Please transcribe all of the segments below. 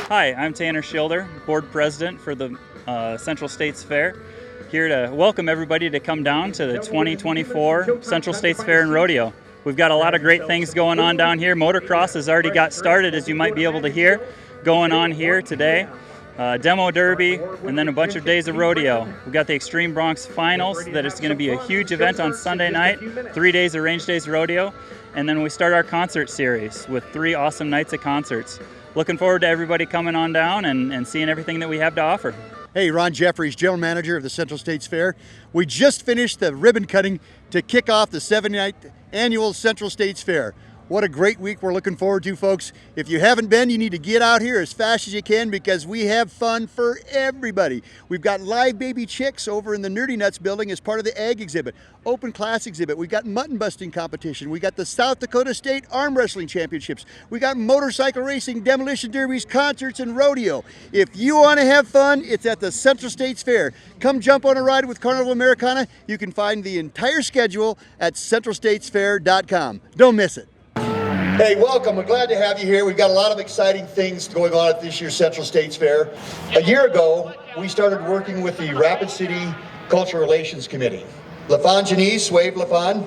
Hi, I'm Tanner Schilder, Board President for the Central States Fair. Here to welcome everybody to come down to the 2024 Central States Fair and Rodeo. We've got a lot of great things going on down here. Motocross has already got started, as you might be able to hear, going on here today. Demo Derby, and then a bunch of days of rodeo. We've got the Extreme Bronx Finals that is going to be a huge event on Sunday night, 3 days of Range Days Rodeo, and then we start our concert series with 3 awesome nights of concerts. Looking forward to everybody coming on down and seeing everything that we have to offer. Hey, Ron Jeffries, General Manager of the Central States Fair. We just finished the ribbon cutting to kick off the 79th Annual Central States Fair. What a great week we're looking forward to, folks. If you haven't been, you need to get out here as fast as you can because we have fun for everybody. We've got live baby chicks over in the Nerdy Nuts building as part of the Ag exhibit, open class exhibit. We've got mutton busting competition. We got the South Dakota State Arm Wrestling Championships. We got motorcycle racing, demolition derbies, concerts, and rodeo. If you want to have fun, it's at the Central States Fair. Come jump on a ride with Carnival Americana. You can find the entire schedule at centralstatesfair.com. Don't miss it. Hey, welcome. We're glad to have you here. We've got a lot of exciting things going on at this year's Central States Fair. A year ago, we started working with the Rapid City Cultural Relations Committee. LaFon Janice, wave LaFon,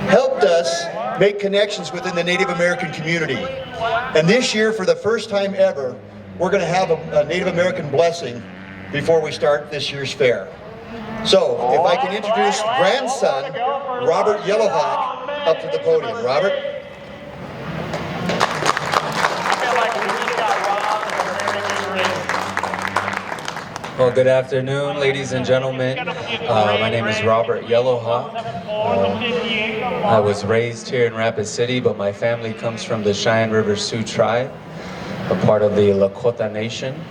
helped us make connections within the Native American community. And this year, for the first time ever, we're going to have a Native American blessing before we start this year's fair. So, if I can introduce grandson, Robert Yellowhawk, up to the podium. Robert? Well, good afternoon, ladies and gentlemen. My name is Robert Yellowhawk. I was raised here in Rapid City, but my family comes from the Cheyenne River Sioux tribe, a part of the Lakota Nation.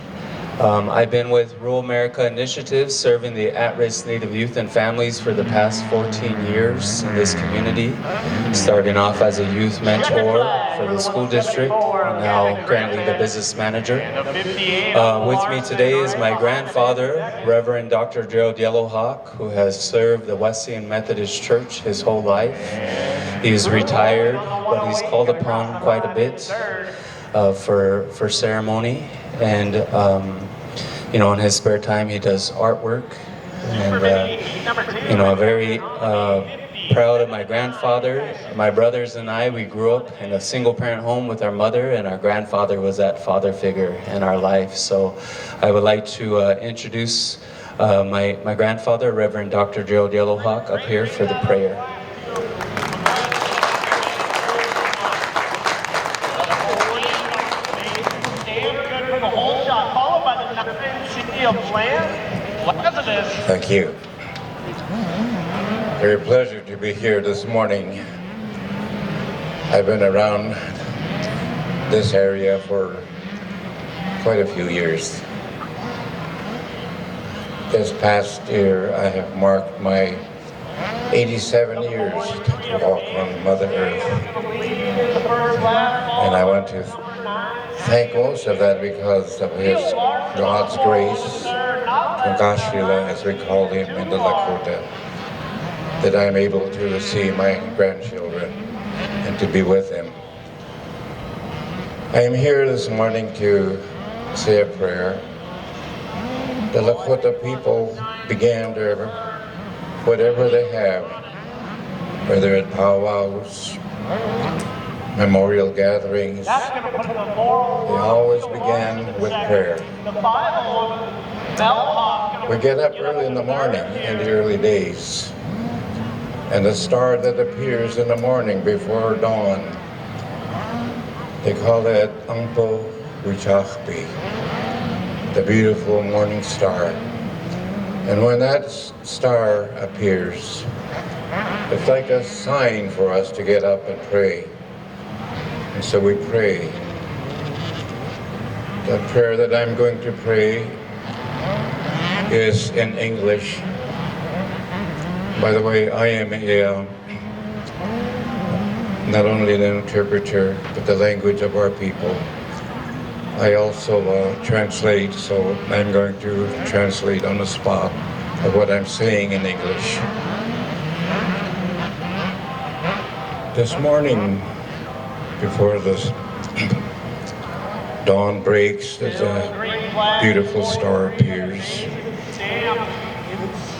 I've been with Rural America Initiative, serving the at-risk Native youth and families for the past 14 years in this community, starting off as a youth mentor for the school district, and now currently the business manager. With me today is my grandfather, Reverend Dr. Gerald Yellowhawk, who has served the Wesleyan Methodist Church his whole life. He's retired, but he's called upon quite a bit for ceremony. And you know, in his spare time, he does artwork. And you know, I'm very proud of my grandfather. My brothers and I, we grew up in a single-parent home with our mother, and our grandfather was that father figure in our life. So I would like to introduce my grandfather, Reverend Dr. Gerald Yellowhawk, up here for the prayer. Thank you. Very pleasure to be here this morning. I've been around this area for quite a few years. This past year, I have marked my 87 years to walk on Mother Earth. And I want to thank most of that because of God's grace, Gashila, as we call him in the Lakota, that I'm able to see my grandchildren and to be with them. I am here this morning to say a prayer. The Lakota people began their, whatever they have, whether at powwows, memorial gatherings, they always began with prayer. We get up early in the morning in the early days, and the star that appears in the morning before dawn, they call that Angpo Wichachpi, the beautiful morning star. And when that star appears, it's like a sign for us to get up and pray. And so we pray. The prayer that I'm going to pray is in English. By the way, I am not only an interpreter, but the language of our people. I also translate, so I'm going to translate on the spot of what I'm saying in English. This morning, before this Dawn breaks as a beautiful star appears.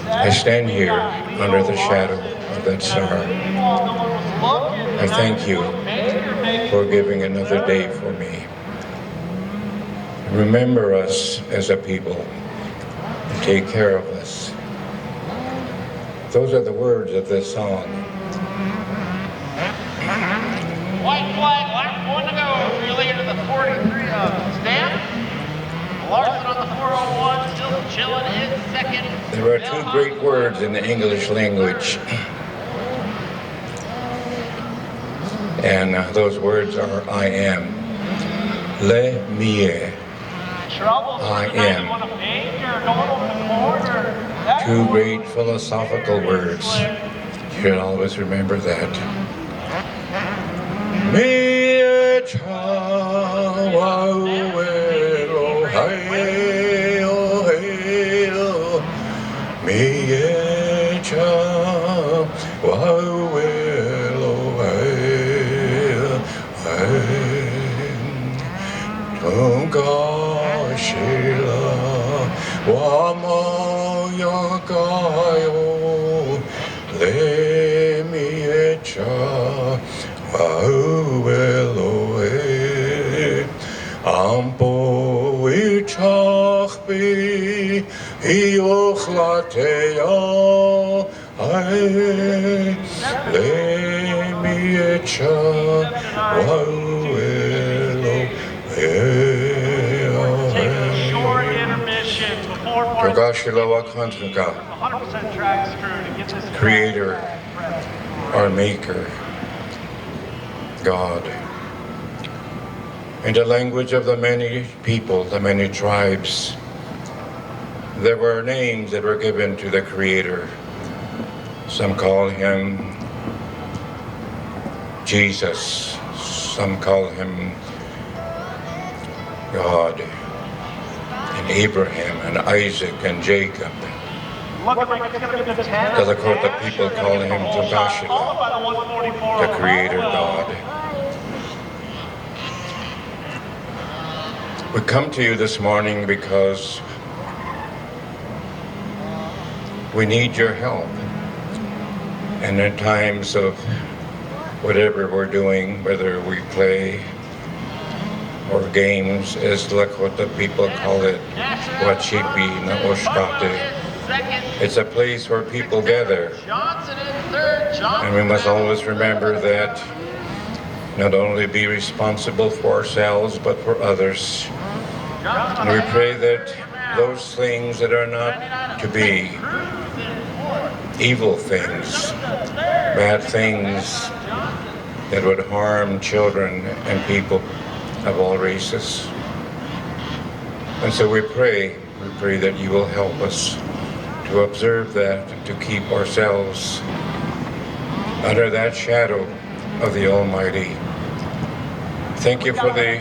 I stand here under the shadow of that star. I thank you for giving another day for me. Remember us as a people and take care of us. Those are the words of this song. White flag, last one to go. Related to the 43 Stamp. Larson on the 401, still chilling in second. There are two great words in the English language. And those words are I am. Le mie. I am. Two great philosophical words. You should always remember that. Mie cha wa we lo hai o hei lo. Mie cha wa we lo hai hai. Tonga shila wa ma ya ka yo le mie cha Elohe, Ampo ichachbi, iochlateya, Lemiyecha, Take a short intermission before Togashilawa Kantraka, 100% track crew to get this Creator, our Maker, God. In the language of the many people, the many tribes, there were names that were given to the Creator. Some call him Jesus, some call him God, and Abraham and Isaac and Jacob. The Lakota people call him Togashila, the Creator God. We come to you this morning because we need your help. And in times of whatever we're doing, whether we play or games, as the Lakota people call it, Wachipi na Oshkate. It's a place where people gather. And we must always remember that not only be responsible for ourselves, but for others. And we pray that those things that are not to be, evil things, bad things that would harm children and people of all races. And so we pray that you will help us to observe that, to keep ourselves under that shadow of the Almighty. Thank you for the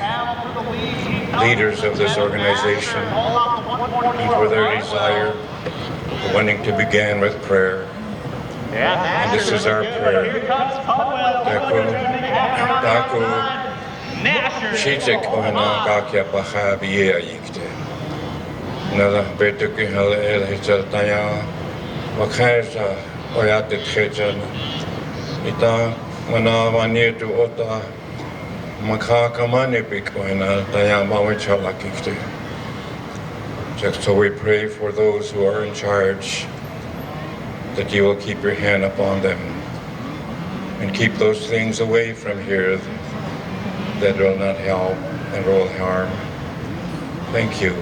leaders of this organization and for their desire, for wanting to begin with prayer. And this is our prayer. Daku Shichik Ona Kakya Paha Bia Yikte. Nala Betuki Hal El Hitchataya Wakaja Oyat Hitchan Ita Manavani to Ota Makakamani Bitcoin Dayama Wichalakikte. So we pray for those who are in charge, that you will keep your hand upon them and keep those things away from here that will not help and will harm. Thank you.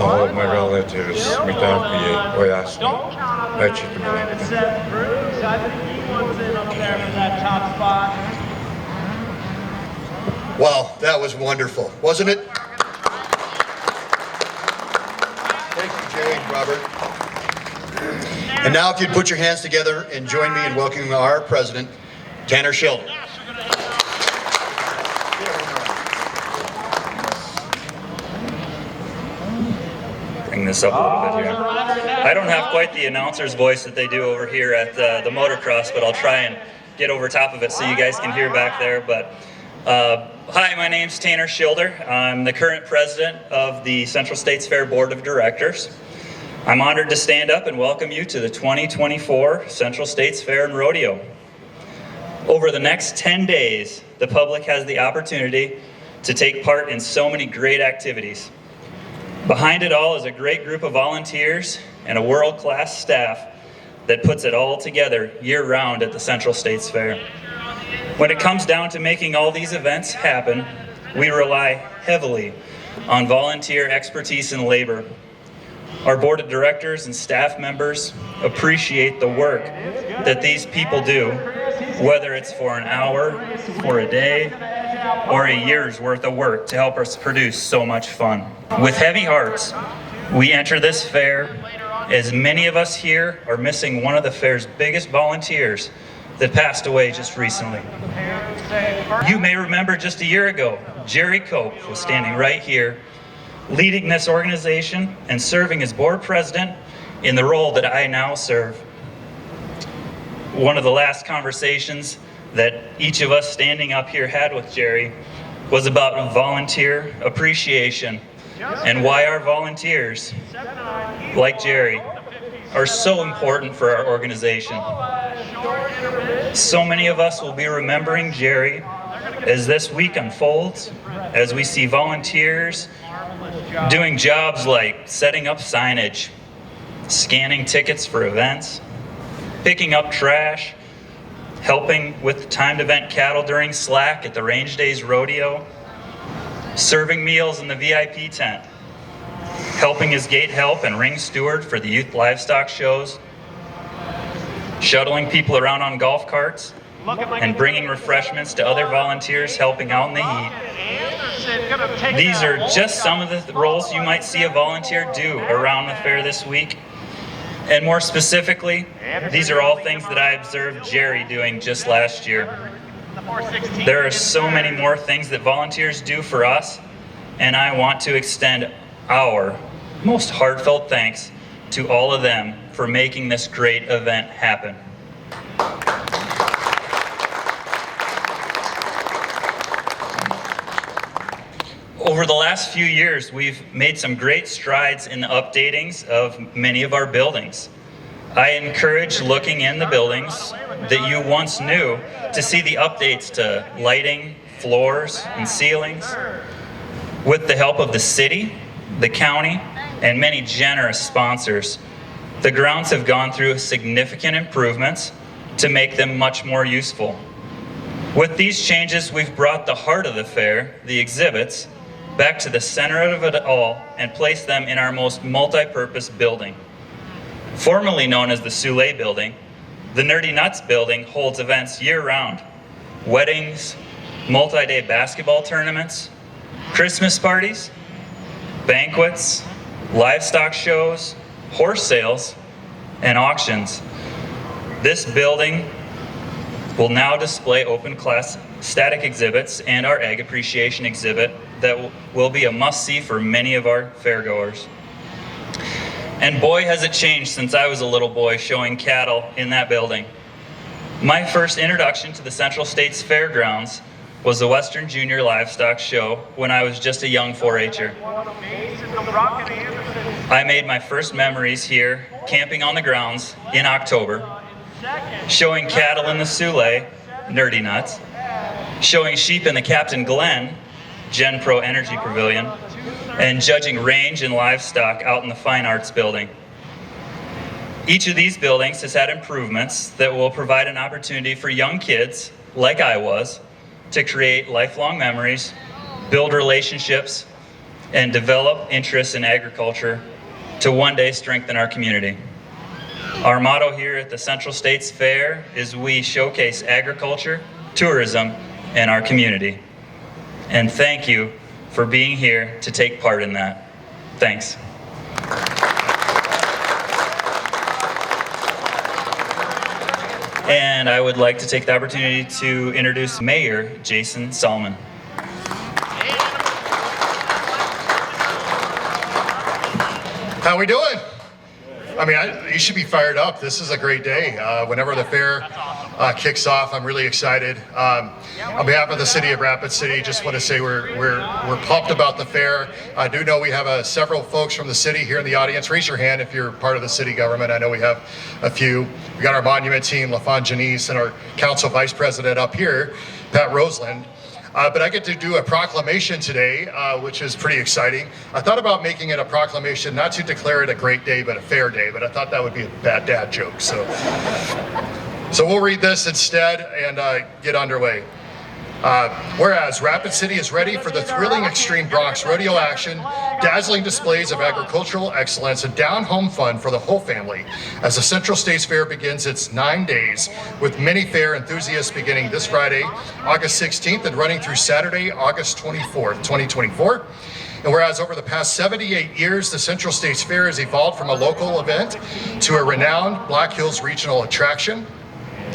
All of my relatives, Mitaki, Oyasni, Wow, that was wonderful, wasn't it? Thank you, Jerry and Robert. And now if you'd put your hands together and join me in welcoming our president, Tanner Sheldon. And this up a little bit here. I don't have quite the announcer's voice that they do over here at the motocross, but I'll try and get over top of it so you guys can hear back there. But hi, my name's Tanner Schilder. I'm the current president of the Central States Fair Board of Directors. I'm honored to stand up and welcome you to the 2024 Central States Fair and Rodeo. Over the next 10 days, the public has the opportunity to take part in so many great activities. Behind it all is a great group of volunteers and a world-class staff that puts it all together year-round at the Central States Fair. When it comes down to making all these events happen, we rely heavily on volunteer expertise and labor. Our board of directors and staff members appreciate the work that these people do, whether it's for an hour, or a day, or a year's worth of work to help us produce so much fun. With heavy hearts, we enter this fair, as many of us here are missing one of the fair's biggest volunteers that passed away just recently. You may remember just a year ago, Jerry Cope was standing right here, leading this organization and serving as board president in the role that I now serve. One of the last conversations that each of us standing up here had with Jerry was about volunteer appreciation and why our volunteers, like Jerry, are so important for our organization. So many of us will be remembering Jerry as this week unfolds, as we see volunteers doing jobs like setting up signage, scanning tickets for events, picking up trash, helping with timed event cattle during slack at the Range Days Rodeo, serving meals in the VIP tent, helping as gate help and ring steward for the youth livestock shows, shuttling people around on golf carts, and bringing refreshments to other volunteers helping out in the heat. These are just some of the roles you might see a volunteer do around the fair this week. And more specifically, these are all things that I observed Jerry doing just last year. There are so many more things that volunteers do for us, and I want to extend our most heartfelt thanks to all of them for making this great event happen. Over the last few years, we've made some great strides in the updatings of many of our buildings. I encourage looking in the buildings that you once knew to see the updates to lighting, floors, and ceilings. With the help of the city, the county, and many generous sponsors, the grounds have gone through significant improvements to make them much more useful. With these changes, we've brought the heart of the fair, the exhibits, back to the center of it all and placed them in our most multi-purpose building. Formerly known as the Soule Building, the Nerdy Nuts Building holds events year-round: weddings, multi-day basketball tournaments, Christmas parties, banquets, livestock shows, horse sales, and auctions. This building will now display open-class static exhibits and our Ag Appreciation exhibit that will be a must-see for many of our fairgoers. And boy, has it changed since I was a little boy showing cattle in that building. My first introduction to the Central States Fairgrounds was the Western Junior Livestock Show when I was just a young 4-H'er. I made my first memories here, camping on the grounds in October, showing cattle in the Soule, Nerdy Nuts, showing sheep in the Captain Glenn, Gen Pro Energy Pavilion, and judging range and livestock out in the Fine Arts Building. Each of these buildings has had improvements that will provide an opportunity for young kids, like I was, to create lifelong memories, build relationships, and develop interests in agriculture to one day strengthen our community. Our motto here at the Central States Fair is we showcase agriculture, tourism, and our community. And thank you for being here to take part in that. Thanks. And I would like to take the opportunity to introduce Mayor Jason Salmon. How we doing? I mean, you should be fired up. This is a great day. Whenever the fair kicks off, I'm really excited. On behalf of the city of Rapid City, just want to say we're pumped about the fair. I do know we have several folks from the city here in the audience. Raise your hand if you're part of the city government. I know we have a few. We got our monument team, LaFon Janice, and our council vice president up here, Pat Roseland. But I get to do a proclamation today, which is pretty exciting. I thought about making it a proclamation, not to declare it a great day, but a fair day, but I thought that would be a bad dad joke. So we'll read this instead and get underway. Whereas Rapid City is ready for the thrilling Extreme Bronx rodeo action, dazzling displays of agricultural excellence, and down-home fun for the whole family as the Central States Fair begins its 9 days with many fair enthusiasts beginning this Friday, August 16th, and running through Saturday, August 24th, 2024. And whereas over the past 78 years, the Central States Fair has evolved from a local event to a renowned Black Hills regional attraction.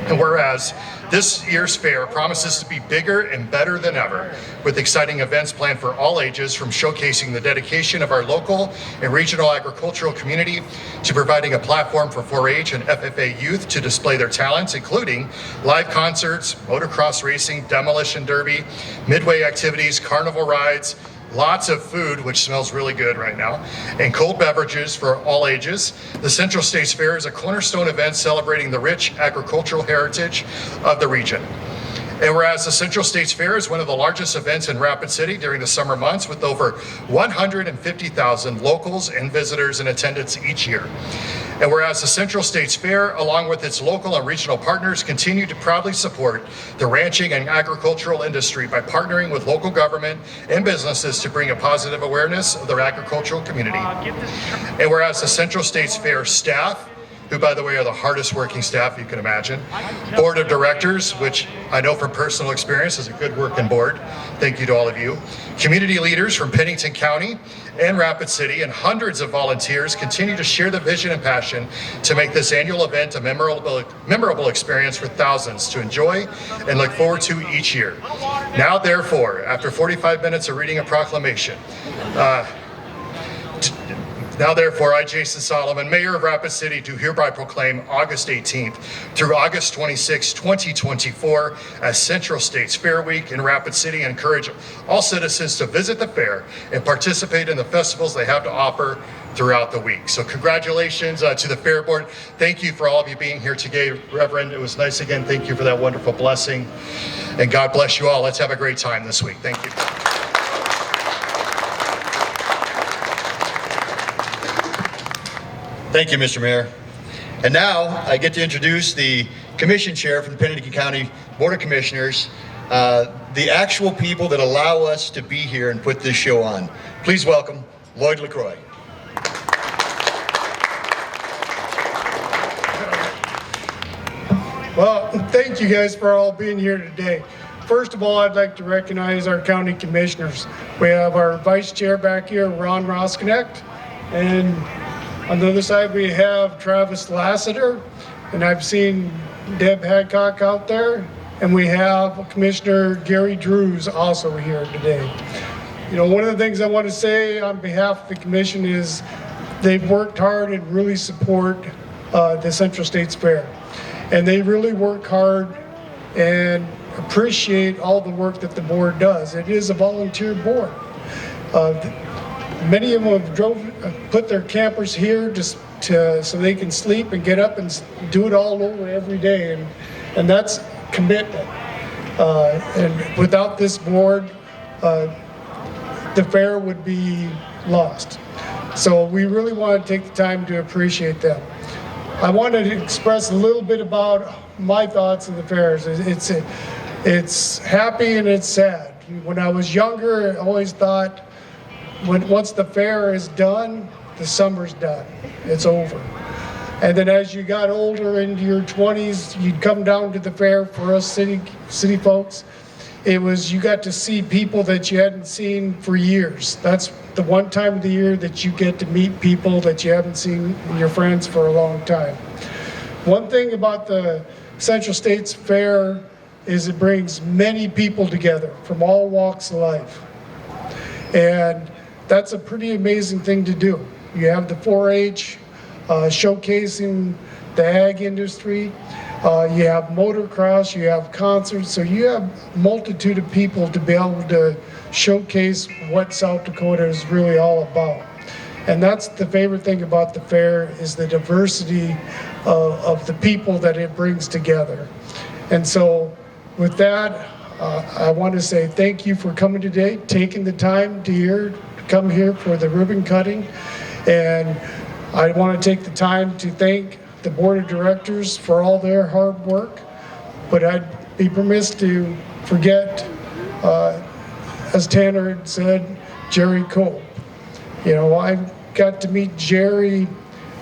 And whereas this year's fair promises to be bigger and better than ever, with exciting events planned for all ages, from showcasing the dedication of our local and regional agricultural community to providing a platform for 4-H and FFA youth to display their talents, including live concerts, motocross racing, demolition derby, midway activities, carnival rides, lots of food, which smells really good right now, and cold beverages for all ages. The Central States Fair is a cornerstone event celebrating the rich agricultural heritage of the region. And whereas the Central States Fair is one of the largest events in Rapid City during the summer months, with over 150,000 locals and visitors in attendance each year. And whereas the Central States Fair, along with its local and regional partners, continue to proudly support the ranching and agricultural industry by partnering with local government and businesses to bring a positive awareness of their agricultural community. And whereas the Central States Fair staff, who, by the way, are the hardest working staff you can imagine, board of directors, which I know from personal experience is a good working board, thank you to all of you, community leaders from Pennington County and Rapid City, and hundreds of volunteers continue to share the vision and passion to make this annual event a memorable experience for thousands to enjoy and look forward to each year. Now, therefore, after 45 minutes of reading a proclamation, now, therefore, I, Jason Solomon, Mayor of Rapid City, do hereby proclaim August 18th through August 26, 2024 as Central States Fair Week in Rapid City, and encourage all citizens to visit the fair and participate in the festivals they have to offer throughout the week. So congratulations to the Fair Board. Thank you for all of you being here today, Reverend. It was nice again. Thank you for that wonderful blessing. And God bless you all. Let's have a great time this week. Thank you. Thank you, Mr. Mayor. And now I get to introduce the Commission Chair from the Pennington County Board of Commissioners, the actual people that allow us to be here and put this show on. Please welcome Lloyd LaCroix. Well, thank you guys for all being here today. First of all, I'd like to recognize our county commissioners. We have our vice chair back here, Ron Rosknecht, and on the other side, we have Travis Lassiter, and I've seen Deb Hadcock out there, and we have Commissioner Gary Drews also here today. You know, one of the things I want to say on behalf of the commission is they've worked hard and really support the Central States Fair. And they really work hard and appreciate all the work that the board does. It is a volunteer board. Many of them have put their campers here just so they can sleep and get up and do it all over every day, and that's commitment. And without this board, the fair would be lost. So we really want to take the time to appreciate them. I wanted to express a little bit about my thoughts of the fairs. It's happy and it's sad. When I was younger, I always thought, once the fair is done, the summer's done. It's over. And then as you got older into your 20s, you'd come down to the fair. For us city folks, it was, you got to see people that you hadn't seen for years. That's the one time of the year that you get to meet people that you haven't seen, your friends, for a long time. One thing about the Central States Fair is it brings many people together from all walks of life. And that's a pretty amazing thing to do. You have the 4-H showcasing the ag industry. You have motocross, you have concerts, so you have a multitude of people to be able to showcase what South Dakota is really all about. And that's the favorite thing about the fair, is the diversity of the people that it brings together. And so with that, I want to say thank you for coming today, taking the time to come here for the ribbon cutting. And I want to take the time to thank the board of directors for all their hard work, but I'd be remiss to forget, as Tanner had said, Jerry Cope. You know, I got to meet Jerry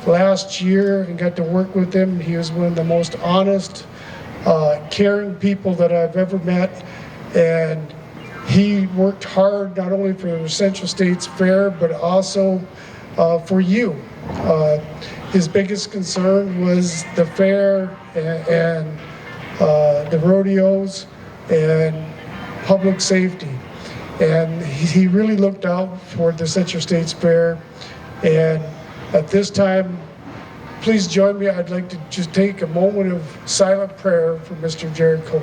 last year and got to work with him. He was one of the most honest, caring people that I've ever met, and he worked hard not only for the Central States Fair, but also for you. His biggest concern was the fair and the rodeos and public safety. And he really looked out for the Central States Fair. And at this time, please join me. I'd like to just take a moment of silent prayer for Mr. Jerry Cole.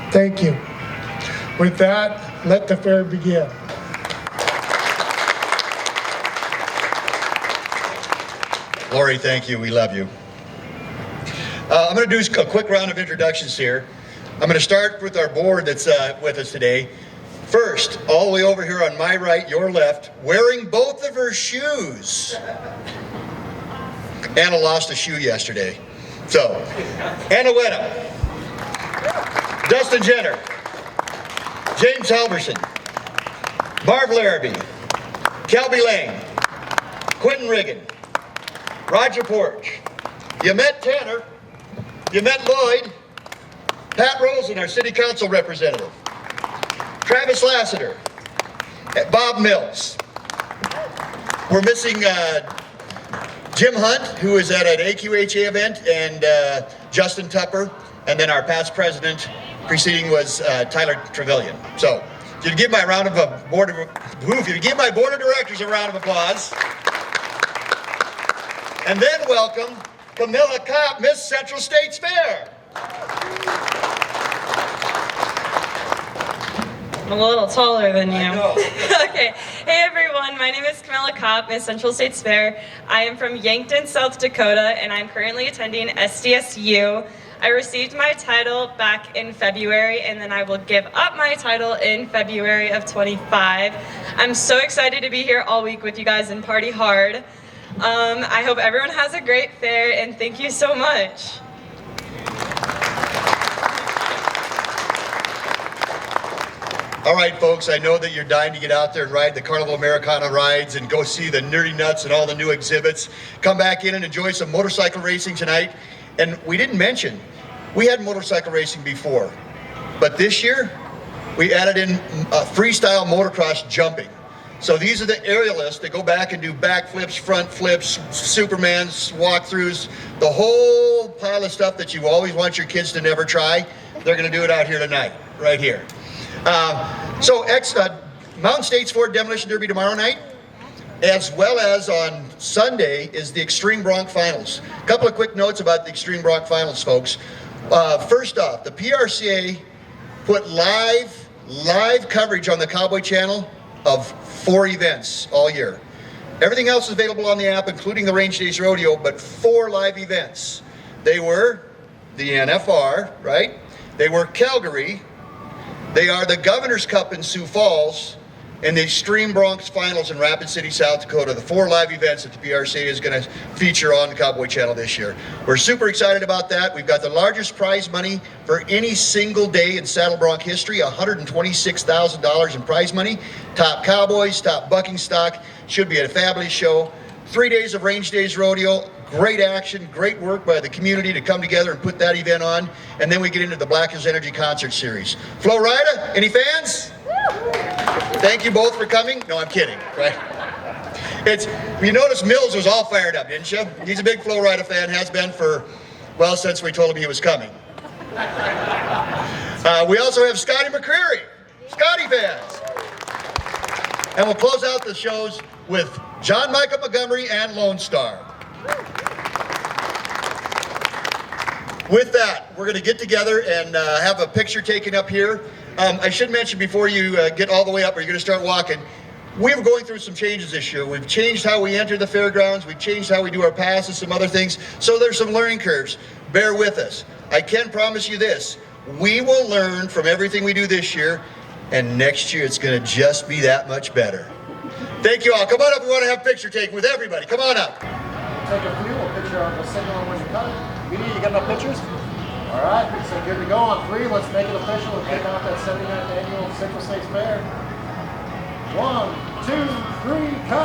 Thank you. With that, let the fair begin. Lori, thank you. We love you. I'm going to do a quick round of introductions here. I'm going to start with our board that's with us today. First, all the way over here on my right, your left, wearing both of her shoes. Anna lost a shoe yesterday. So, Anna Wenham, Dustin Jenner, James Halverson, Marv Larrabee, Kelby Lane, Quentin Riggin, Roger Porch. You met Tanner, you met Lloyd, Pat Rosen, our city council representative, Travis Lassiter, Bob Mills. We're missing Jim Hunt, who was at an AQHA event, and Justin Tupper, and then our past president preceding was Tyler Trevelyan. So, if you give my board of directors a round of applause. And then welcome Camilla Kopp, Miss Central States Fair. I'm a little taller than you. Okay. Hey everyone, my name is Camilla Kopp, Miss Central States Fair. I am from Yankton, South Dakota, and I'm currently attending SDSU. I received my title back in February, and then I will give up my title in February of 25. I'm so excited to be here all week with you guys and party hard. I hope everyone has a great fair, and thank you so much. All right, folks, I know that you're dying to get out there and ride the Carnival Americana rides and go see the Nerdy Nuts and all the new exhibits. Come back in and enjoy some motorcycle racing tonight. And we didn't mention, we had motorcycle racing before, but this year we added in freestyle motocross jumping. So these are the aerialists that go back and do backflips, front flips, Supermans, walkthroughs, the whole pile of stuff that you always want your kids to never try. They're going to do it out here tonight, right here. Mountain States Ford Demolition Derby tomorrow night, as well as on Sunday is the Extreme Bronc Finals. A couple of quick notes about the Extreme Bronc Finals, folks. First off, the PRCA put live coverage on the Cowboy Channel of 4 events all year. Everything else is available on the app, including the Range Days Rodeo, but 4 live events. They were the NFR, right? They were Calgary. They are the Governor's Cup in Sioux Falls and the Extreme Bronx Finals in Rapid City, South Dakota. The 4 live events that the PRCA is going to feature on the Cowboy Channel this year. We're super excited about that. We've got the largest prize money for any single day in Saddle Bronc history, $126,000 in prize money. Top cowboys, top bucking stock. Should be a fabulous show. 3 days of Range Days Rodeo. Great action, great work by the community to come together and put that event on. And then we get into the Black Hills Energy Concert Series. Flo Rida, any fans? Thank you both for coming. No, I'm kidding, right? You notice Mills was all fired up, didn't you? He's a big Flo Rida fan, has been for, well, since we told him he was coming. We also have Scotty McCreery, Scotty fans. And we'll close out the shows with John Michael Montgomery and Lone Star. With that, we're going to get together and have a picture taken up here. I should mention before you get all the way up or you're going to start walking, we're going through some changes this year. We've changed how we enter the fairgrounds. We've changed how we do our passes, some other things. So there's some learning curves. Bear with us. I can promise you this. We will learn from everything we do this year, and next year it's going to just be that much better. Thank you all. Come on up. We want to have a picture taken with everybody. Come on up. Take a few, a picture of the signal when you're cutting. BD, you got enough pictures? All right, so good to go on 3. Let's make it official and kick off that 79th Annual Central States Fair. 1, 2, 3, cut.